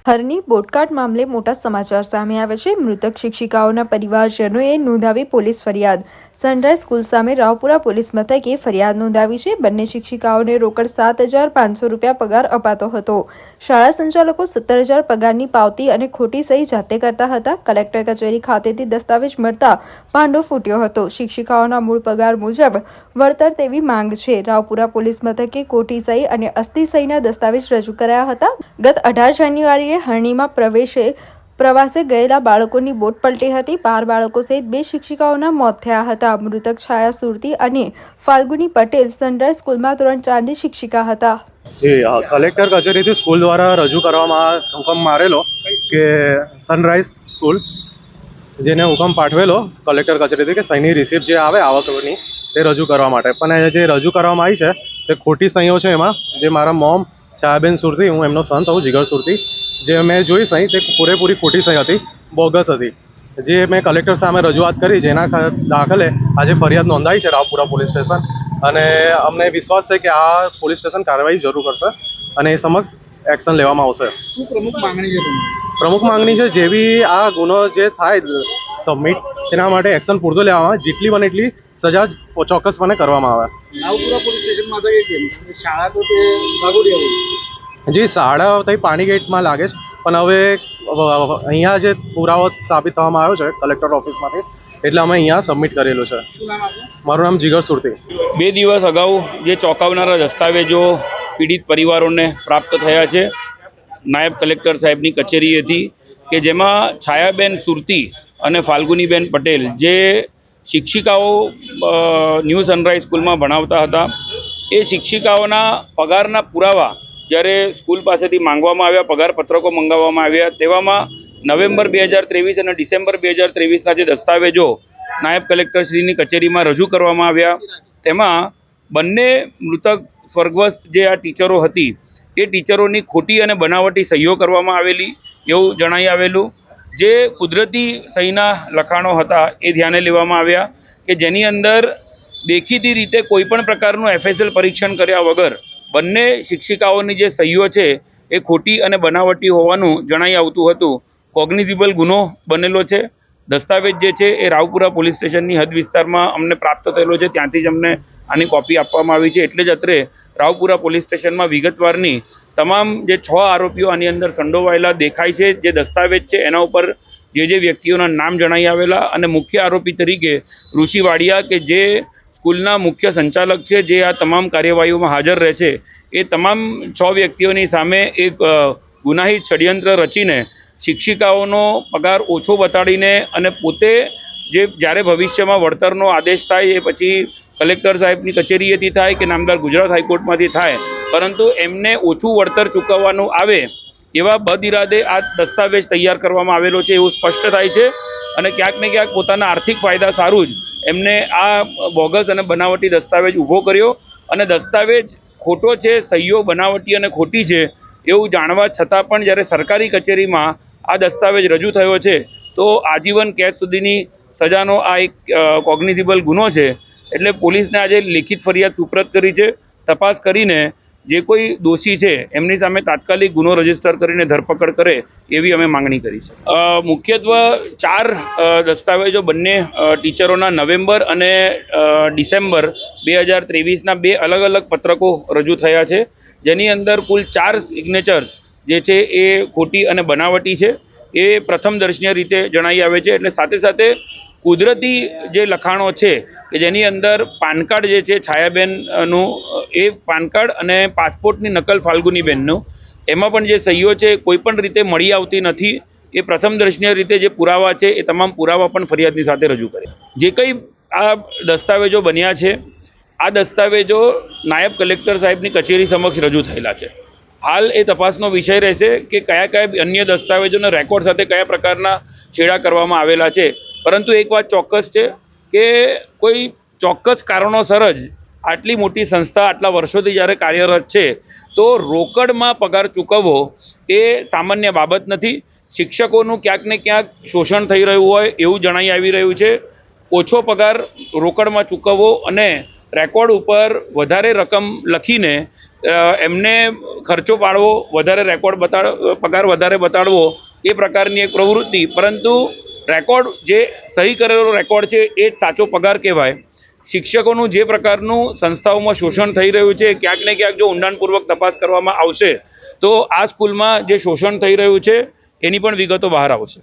હરની બોટકાટ મામલે મોટા સમાચાર સામે આવે છે। મૃતક શિક્ષિકાઓના પરિવારજનોએ નોંધાવી પોલીસ ફરિયાદ। સનરાઈઝ સ્કૂલ સામે રાવપુરા પોલીસ મથકે ફરિયાદ નોંધાવી છે। બંને શિક્ષિકાઓને રોકડ 7,500 રૂપિયા પગાર અપાતો હતો। શાળા સંચાલકો 17,000 પગારની પાવતી અને ખોટી સહી જાતે કરતા હતા। કલેક્ટર કચેરી ખાતેથી દસ્તાવેજ મળતા ભાંડો ફૂટ્યો હતો। શિક્ષિકાઓના મૂળ પગાર મુજબ વળતર તેવી માંગ છે। રાવપુરા પોલીસ મથકે ખોટી સહી અને અસ્થિ સહીના દસ્તાવેજ રજૂ કરાયા હતા। ગત 18 જાન્યુઆરીએ હરણીમાં પ્રવાસે ગયેલા બાળકોની બોટ પલટી હતી। 12 બાળકો સહિત 2 શિક્ષિકાઓના મોત થયા હતા। મૃતક છાયા સુરતી અને ફાલ્ગુની પટેલ સનરાઈઝ સ્કૂલમાં ધોરણ 4ની શિક્ષિકા હતા। કલેક્ટર કચેરીથી સ્કૂલ દ્વારા રજૂ કરવામાં હુકમ મારેલો કે સનરાઈઝ સ્કૂલ જેને હુકમ પાઠવેલો કલેક્ટર કચેરીથી કે સહીની રિસિપ્ટ જે આવે આવકની તે રજૂ કરવા માટે, પણ જે રજૂ કરવામાં આવી છે તે ખોટી સહીઓ છે। એમાં જે મારા મોમ છાયાબેન સુરતી, હું એમનો સન થઉં જીગર સુરતી, જે મેં જોઈ સહી તે પૂરેપૂરી ખોટી સહી હતી, બોગસ હતી। જે મેં કલેક્ટર સામે રજૂઆત કરી, જેના દાખલે આજે ફરિયાદ નોંધાઈ છે રાવપુરા પોલીસ સ્ટેશન, અને અમને વિશ્વાસ છે કે આ પોલીસ સ્ટેશન કાર્યવાહી જરૂર કરશે અને એ સમક્ષ એક્શન લેવામાં આવશે। શું પ્રમુખ માંગણી છે તમારી? પ્રમુખ માંગણી છે જે બી આ ગુનો જે થાય સબમિટ, તેના માટે એક્શન પૂરતો લેવામાં આવે, જેટલી બને એટલી સજા ચોક્કસપણે કરવામાં આવે। રાવપુરા પોલીસ સ્ટેશનમાં તો એ કેમ શાળા તો તે વાઘોડિયા રહી જી શાળા ત્યાં પાણી ગેટમાં લાગે છે, પણ હવે અહીંયા જે પુરાવો સાબિત થવામાં આવ્યો છે કલેક્ટર ઓફિસમાંથી, એટલે અમે અહીંયા સબમિટ કરેલું છે। શું નામ આપનું? મારું નામ જીગર સુરતી। 2 દિવસ અગાઉ જે ચોંકાવનારા દસ્તાવેજો પીડિત પરિવારોને પ્રાપ્ત થયા છે નાયબ કલેક્ટર સાહેબની કચેરીએથી, કે જેમાં છાયાબેન સુરતી અને ફાલ્ગુનીબેન પટેલ જે શિક્ષિકાઓ ન્યૂ સનરાઈઝ સ્કૂલમાં ભણાવતા હતા, એ શિક્ષિકાઓના પગારના પુરાવા જ્યારે સ્કૂલ પાસેથી માંગવામાં આવ્યા, પગાર પત્રકો મંગાવવામાં આવ્યા, તેવામાં નવેમ્બર 2023 અને ડિસેમ્બર 2023ના જે દસ્તાવેજો નાયબ કલેક્ટરશ્રીની કચેરીમાં રજૂ કરવામાં આવ્યા, તેમાં બંને મૃતક સ્વર્ગસ્થ જે આ ટીચરો હતી એ ટીચરોની ખોટી અને બનાવટી સહીઓ કરવામાં આવેલી એવું જણાઈ આવેલું। જે કુદરતી સહીના લખાણો હતા એ ધ્યાને લેવામાં આવ્યા, કે જેની અંદર દેખીતી રીતે કોઈપણ પ્રકારનું FSL પરીક્ષણ કર્યા વગર બંને શિક્ષિકાઓની જે સહીઓ છે એ ખોટી અને બનાવટી હોવાનું જણાઈ આવતું હતું। કોગ્નિઝિબલ ગુનો બનેલો છે। દસ્તાવેજ જે છે એ રાવપુરા પોલીસ સ્ટેશનની હદ વિસ્તારમાં અમને પ્રાપ્ત થયેલો છે, ત્યાંથી જ અમને આની કોપી આપવામાં આવી છે। એટલે જ અત્રે રાવપુરા પોલીસ સ્ટેશનમાં વિગતવારની તમામ જે 6 આરોપીઓ આની અંદર સંડોવાયેલા દેખાય છે, જે દસ્તાવેજ છે એના ઉપર જે વ્યક્તિઓના નામ જણાઈ આવેલા, અને મુખ્ય આરોપી તરીકે ઋષિ વાડિયા કે જે સ્કૂલના મુખ્ય સંચાલક છે, જે આ તમામ કાર્યવાહીઓમાં હાજર રહે છે, એ તમામ 6 વ્યક્તિઓની સામે એક ગુનાહિત ષડયંત્ર રચીને શિક્ષિકાઓનો પગાર ઓછો બતાડીને અને પોતે જે જ્યારે ભવિષ્યમાં વળતરનો આદેશ થાય એ પછી કલેક્ટર સાહેબની કચેરીએથી થાય કે નામદાર ગુજરાત હાઈકોર્ટમાંથી થાય, પરંતુ એમને ઓછું વળતર ચૂકવવાનું આવે એવા બદઇરાદે આ દસ્તાવેજ તૈયાર કરવામાં આવેલો છે એવું સ્પષ્ટ થાય છે। અને ક્યાંક ને ક્યાંક પોતાના આર્થિક ફાયદા સારું જ એમને આ બોગસ અને બનાવટી દસ્તાવેજ ઊભો કર્યો, અને દસ્તાવેજ ખોટો છે, સહીઓ બનાવટી અને ખોટી છે એવું જાણવા છતાં પણ જ્યારે સરકારી કચેરીમાં આ દસ્તાવેજ રજૂ થયો છે તો આજીવન કેદ સુધીની સજાનો આ એક કોગ્નિઝિબલ ગુનો છે। એટલે પોલીસને આજે લેખિત ફરિયાદ સુપ્રત કરી છે। તપાસ કરીને જે કોઈ દોષી છે એમની સામે તાત્કાલિક ગુનો રજીસ્ટર કરીને ધરપકડ કરે એવી અમે માંગણી કરી છે। મુખ્યત્વે 4 દસ્તાવેજો બંને ટીચરોના નવેમ્બર અને ડિસેમ્બર 2023ના 2 અલગ અલગ પત્રકો રજૂ થયા છે, જેની અંદર કુલ 4 સિગ્નેચર્સ જે છે એ ખોટી અને બનાવટી છે એ પ્રથમ દર્શનીય રીતે જણાઈ આવે છે। એટલે સાથે સાથે કુદરતી જે લખાણો છે કે જેની અંદર પાન કાર્ડ જે છે છાયાબેનનું, એ પાન કાર્ડ અને પાસપોર્ટની નકલ ફાલ્ગુનીબેનનું, એમાં પણ જે સહીઓ છે કોઈ પણ રીતે મળી આવતી નથી। એ પ્રથમ દર્શનીય રીતે જે પુરાવા છે એ તમામ પુરાવા પણ ફરિયાદની સાથે રજૂ કરે। જે કંઈ આ દસ્તાવેજો બન્યા છે, આ દસ્તાવેજો નાયબ કલેક્ટર સાહેબની કચેરી સમક્ષ રજૂ થયેલા છે। હાલ એ તપાસનો વિષય રહેશે કે કયા અન્ય દસ્તાવેજોના રેકોર્ડ સાથે કયા પ્રકારના છેડા કરવામાં આવેલા છે, પરંતુ એક વાત ચોક્કસ છે કે કોઈ ચોક્કસ કારણોસર જ આટલી મોટી સંસ્થા આટલા વર્ષોથી જ્યારે કાર્યરત છે તો રોકડમાં પગાર ચૂકવવો એ સામાન્ય બાબત નથી। શિક્ષકોનું ક્યાંક ને ક્યાંક શોષણ થઈ રહ્યું હોય એવું જણાઈ આવી રહ્યું છે। ઓછો પગાર રોકડમાં ચૂકવવો અને રેકોર્ડ ઉપર વધારે રકમ લખીને એમને ખર્ચો પાડવો, વધારે રેકોર્ડ પગાર વધારે બતાડવો એ પ્રકારની એક પ્રવૃત્તિ, પરંતુ રેકોર્ડ જે સહી કરેલો રેકોર્ડ છે એ જ સાચો પગાર કહેવાય. શિક્ષકોનું જે પ્રકારનું સંસ્થાઓમાં શોષણ થઈ રહ્યું છે, ક્યાંક ને ક્યાંક જો ઊંડાણપૂર્વક તપાસ કરવામાં આવશે તો આ સ્કૂલમાં જે શોષણ થઈ રહ્યું છે એની પણ વિગતો બહાર આવશે.